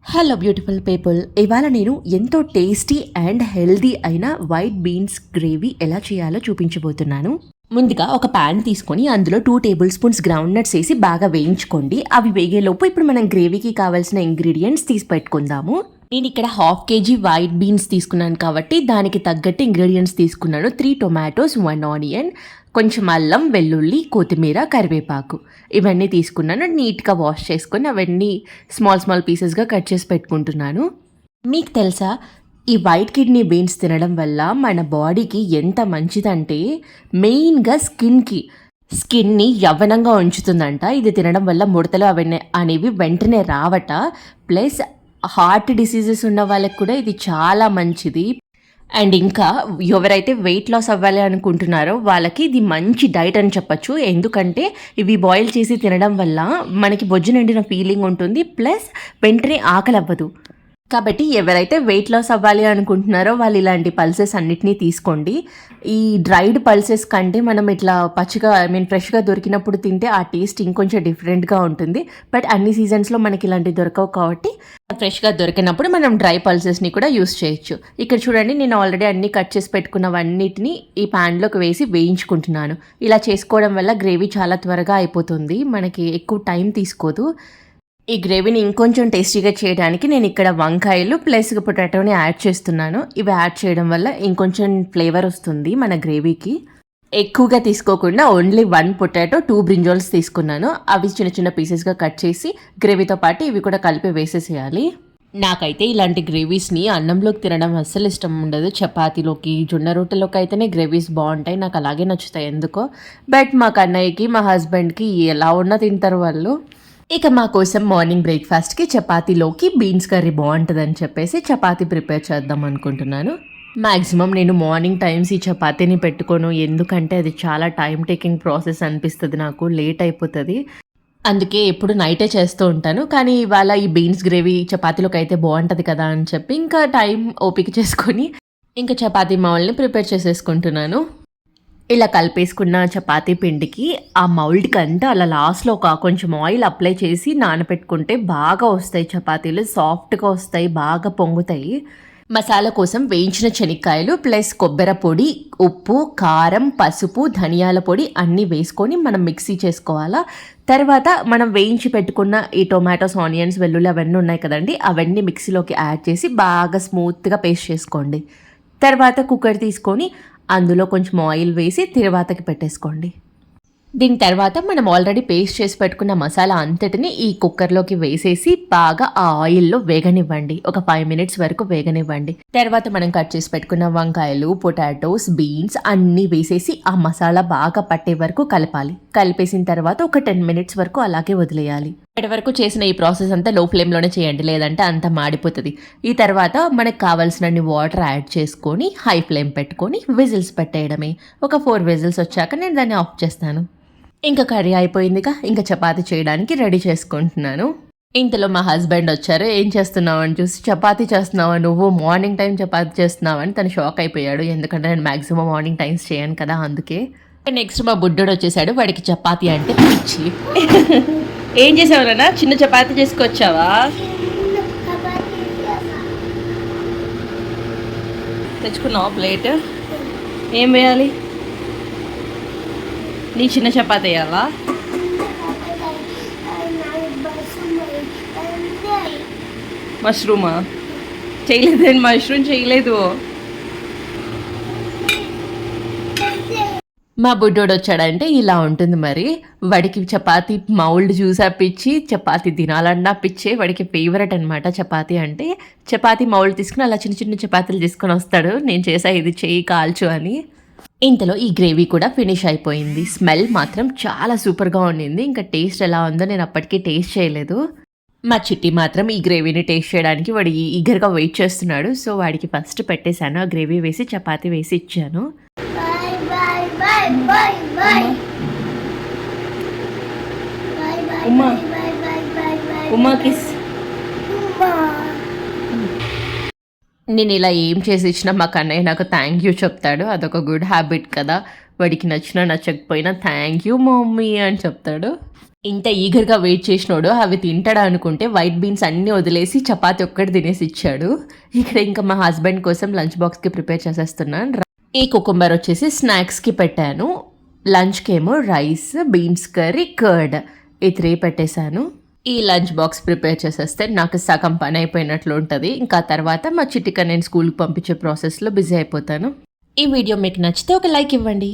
Hello beautiful people, ఇవాళ నేను ఎంతో టేస్టీ అండ్ హెల్దీ అయిన వైట్ బీన్స్ గ్రేవీ ఎలా చేయాలో చూపించబోతున్నాను. ముందుగా ఒక ప్యాన్ తీసుకొని అందులో 2 టేబుల్ స్పూన్స్ గ్రౌండ్ నట్స్ వేసి బాగా వేయించుకోండి. అవి వేగేలోపు ఇప్పుడు మనం గ్రేవీకి కావాల్సిన ఇంగ్రీడియంట్స్ తీసి పెట్టుకుందాము. నేను ఇక్కడ 1/2 kg వైట్ బీన్స్ తీసుకున్నాను కాబట్టి దానికి తగ్గట్టు ఇంగ్రీడియంట్స్ తీసుకున్నాను. 3 టొమాటోస్, 1 ఆనియన్, కొంచెం అల్లం, వెల్లుల్లి, కొత్తిమీర, కరివేపాకు ఇవన్నీ తీసుకున్నాను. నీట్గా వాష్ చేసుకొని అవన్నీ స్మాల్ పీసెస్గా కట్ చేసి పెట్టుకుంటున్నాను. మీకు తెలుసా, ఈ వైట్ కిడ్నీ బీన్స్ తినడం వల్ల మన బాడీకి ఎంత మంచిదంటే మెయిన్గా స్కిన్ని యవ్వనంగా ఉంచుతుందంట. ఇది తినడం వల్ల ముడతలు అవన్నీ అనేవి వెంటనే రావట. ప్లస్ హార్ట్ డిసీజెస్ ఉన్న వాళ్ళకి కూడా ఇది చాలా మంచిది. అండ్ ఇంకా ఎవరైతే వెయిట్ లాస్ అవ్వాలి అనుకుంటున్నారో వాళ్ళకి ఇది మంచి డైట్ అని చెప్పచ్చు. ఎందుకంటే ఇవి బాయిల్ చేసి తినడం వల్ల మనకి బొజ్జు నిండిన ఫీలింగ్ ఉంటుంది. ప్లస్ వెంటనే ఆకలి అవ్వదు. కాబట్టి ఎవరైతే వెయిట్ లాస్ అవ్వాలి అనుకుంటున్నారో వాళ్ళు ఇలాంటి పల్సెస్ అన్నిటినీ తీసుకోండి. ఈ డ్రైడ్ పల్సెస్ కంటే మనం ఇట్లా పచ్చిగా ఫ్రెష్గా దొరికినప్పుడు తింటే ఆ టేస్ట్ ఇంకొంచెం డిఫరెంట్గా ఉంటుంది. బట్ అన్ని సీజన్స్లో మనకి ఇలాంటివి దొరకవు కాబట్టి ఫ్రెష్గా దొరికినప్పుడు మనం డ్రై పల్సెస్ని కూడా యూస్ చేయొచ్చు. ఇక్కడ చూడండి, నేను ఆల్రెడీ అన్నీ కట్ చేసి పెట్టుకున్నవన్నిటిని ఈ ప్యాన్లోకి వేసి వేయించుకుంటున్నాను. ఇలా చేసుకోవడం వల్ల గ్రేవీ చాలా త్వరగా అయిపోతుంది, మనకి ఎక్కువ టైం తీసుకోదు. ఈ గ్రేవీని ఇంకొంచెం టేస్టీగా చేయడానికి నేను ఇక్కడ వంకాయలు ప్లస్ పొటాటోని యాడ్ చేస్తున్నాను. ఇవి యాడ్ చేయడం వల్ల ఇంకొంచెం ఫ్లేవర్ వస్తుంది మన గ్రేవీకి. ఎక్కువగా తీసుకోకుండా ఓన్లీ 1 పొటాటో, 2 బ్రింజాల్స్ తీసుకున్నాను. అవి చిన్న పీసెస్గా కట్ చేసి గ్రేవీతో పాటు ఇవి కూడా కలిపి వేసేసేయాలి. నాకైతే ఇలాంటి గ్రేవీస్ని అన్నంలోకి తినడం అస్సలు ఇష్టం ఉండదు. చపాతీలోకి, జొన్న రొట్టెలోకి అయితేనే గ్రేవీస్ బాగుంటాయి, నాకు అలాగే నచ్చుతాయి ఎందుకో. బట్ మా కన్నయ్యకి, మా హస్బెండ్కి ఎలా ఉన్నా తింటారు వాళ్ళు. ఇక మా కోసం మార్నింగ్ బ్రేక్ఫాస్ట్కి చపాతీలోకి బీన్స్ కర్రీ బాగుంటుందని చెప్పేసి చపాతీ ప్రిపేర్ చేద్దాం అనుకుంటున్నాను. మ్యాక్సిమం నేను మార్నింగ్ టైమ్స్ ఈ చపాతీని పెట్టుకోను, ఎందుకంటే అది చాలా టైం టేకింగ్ ప్రాసెస్ అనిపిస్తుంది, నాకు లేట్ అయిపోతుంది. అందుకే ఎప్పుడు నైటే చేస్తూ ఉంటాను. కానీ ఇవాళ ఈ బీన్స్ గ్రేవీ చపాతీలోకి అయితే బాగుంటుంది కదా అని చెప్పి ఇంకా టైం ఓపిక చేసుకొని ఇంకా చపాతీ మౌల్ని ప్రిపేర్ చేసేసుకుంటున్నాను. ఇలా కలిపేసుకున్న చపాతీ పిండికి ఆ మౌల్డ్కి అంతా అలా లాస్ట్లో కొంచెం ఆయిల్ అప్లై చేసి నానబెట్టుకుంటే బాగా వస్తాయి చపాతీలు, సాఫ్ట్గా వస్తాయి, బాగా పొంగుతాయి. మసాలా కోసం వేయించిన శనక్కాయలు ప్లస్ కొబ్బరి పొడి, ఉప్పు, కారం, పసుపు, ధనియాల పొడి అన్నీ వేసుకొని మనం మిక్సీ చేసుకోవాలా. తర్వాత మనం వేయించి పెట్టుకున్న ఈ టొమాటోస్, ఆనియన్స్, వెల్లుల్లి అవన్నీ ఉన్నాయి కదండి, అవన్నీ మిక్సీలోకి యాడ్ చేసి బాగా స్మూత్గా పేస్ట్ చేసుకోండి. తర్వాత కుక్కర్ తీసుకొని అందులో కొంచెం ఆయిల్ వేసి తిరువాతకి పెట్టేసుకోండి. దీని తర్వాత మనం ఆల్రెడీ పేస్ట్ చేసి పెట్టుకున్న మసాలా అంతటిని ఈ కుక్కర్లోకి వేసేసి బాగా ఆ ఆయిల్లో వేగనివ్వండి. ఒక 5 minutes వరకు వేగనివ్వండి. తర్వాత మనం కట్ చేసి పెట్టుకున్న వంకాయలు, పొటాటోస్, బీన్స్ అన్నీ వేసేసి ఆ మసాలా బాగా పట్టే వరకు కలపాలి. కలిపేసిన తర్వాత ఒక 10 minutes వరకు అలాగే వదిలేయాలి. ఇప్పటి వరకు చేసిన ఈ ప్రాసెస్ అంతా లో ఫ్లేమ్లోనే చేయండి, లేదంటే అంతా మాడిపోతుంది. ఈ తర్వాత మనకు కావాల్సినన్ని వాటర్ యాడ్ చేసుకొని హై ఫ్లేమ్ పెట్టుకొని విజిల్స్ పెట్టేయడమే. ఒక 4 విజిల్స్ వచ్చాక నేను దాన్ని ఆఫ్ చేస్తాను. ఇంకా కర్రీ అయిపోయిందిగా, ఇంకా చపాతీ చేయడానికి రెడీ చేసుకుంటున్నాను. ఇంతలో మా హస్బెండ్ వచ్చారు. ఏం చేస్తున్నావు అని చూసి, చపాతీ చేస్తున్నావా నువ్వు, మార్నింగ్ టైం చపాతీ చేస్తున్నావు అని తను షాక్ అయిపోయాడు. ఎందుకంటే నేను మ్యాక్సిమం మార్నింగ్ టైమ్స్ చేయను కదా, అందుకే. నెక్స్ట్ మా బుడ్డోడు వచ్చేసాడు, వాడికి చపాతీ అంటే పిచ్చి. ఏం చేసావునా, చిన్న చపాతీ చేసుకొచ్చావా? తెచ్చుకున్నావా ప్లేట్? ఏం వేయాలి? నీ చిన్న చపాతీ వేయాలా? మష్రూమా చేయలేదు, మష్రూమ్ చేయలేదు. మా బుడ్డోడు వచ్చాడంటే ఇలా ఉంటుంది మరి. వాడికి చపాతీ మౌల్డ్ చూసా పిచ్చి, చపాతీ తినాలన్నా పిచ్చే. వాడికి ఫేవరెట్ అనమాట చపాతీ అంటే. చపాతీ మౌల్డ్ తీసుకుని అలా చిన్న చపాతీలు తీసుకొని వస్తాడు, నేను చేసా ఇది చెయ్యి కాల్చు అని. ఇంతలో ఈ గ్రేవీ కూడా ఫినిష్ అయిపోయింది. స్మెల్ మాత్రం చాలా సూపర్గా ఉండింది. ఇంకా టేస్ట్ ఎలా ఉందో నేను అప్పటికీ టేస్ట్ చేయలేదు. మా చిట్టి మాత్రం ఈ గ్రేవీని టేస్ట్ చేయడానికి వాడు ఈగర్గా వెయిట్ చేస్తున్నాడు. సో వాడికి ఫస్ట్ పెట్టేశాను, ఆ గ్రేవీ వేసి చపాతీ వేసి ఇచ్చాను. ఉమ్మా కిస్. నేను ఇలా ఏం చేసి ఇచ్చినా మా కన్నయ్య నాకు థ్యాంక్ యూ చెప్తాడు. అదొక గుడ్ హ్యాబిట్ కదా. వాడికి నచ్చినా నచ్చకపోయినా థ్యాంక్ యూ మమ్మీ అని చెప్తాడు. ఇంత ఈగర్గా వెయిట్ చేసినోడు అవి తింటాడా అనుకుంటే వైట్ బీన్స్ అన్నీ వదిలేసి చపాతి ఒక్కటి తినేసి ఇచ్చాడు. ఇక్కడ ఇంకా మా హస్బెండ్ కోసం లంచ్ బాక్స్కి ప్రిపేర్ చేసేస్తున్నాను. ఈ కుకుంబర్ వచ్చేసి స్నాక్స్కి పెట్టాను. లంచ్కి ఏమో రైస్, బీన్స్ కర్రీ, కర్డ్ ఈ 3 పెట్టేశాను. ఈ లంచ్ బాక్స్ ప్రిపేర్ చేసేస్తే నాకు సగం పని అయిపోయినట్లు ఉంటుంది. ఇంకా తర్వాత మా చిట్టిక నేను స్కూల్కి పంపించే ప్రాసెస్లో బిజీ అయిపోతాను. ఈ వీడియో మీకు నచ్చితే ఒక లైక్ ఇవ్వండి.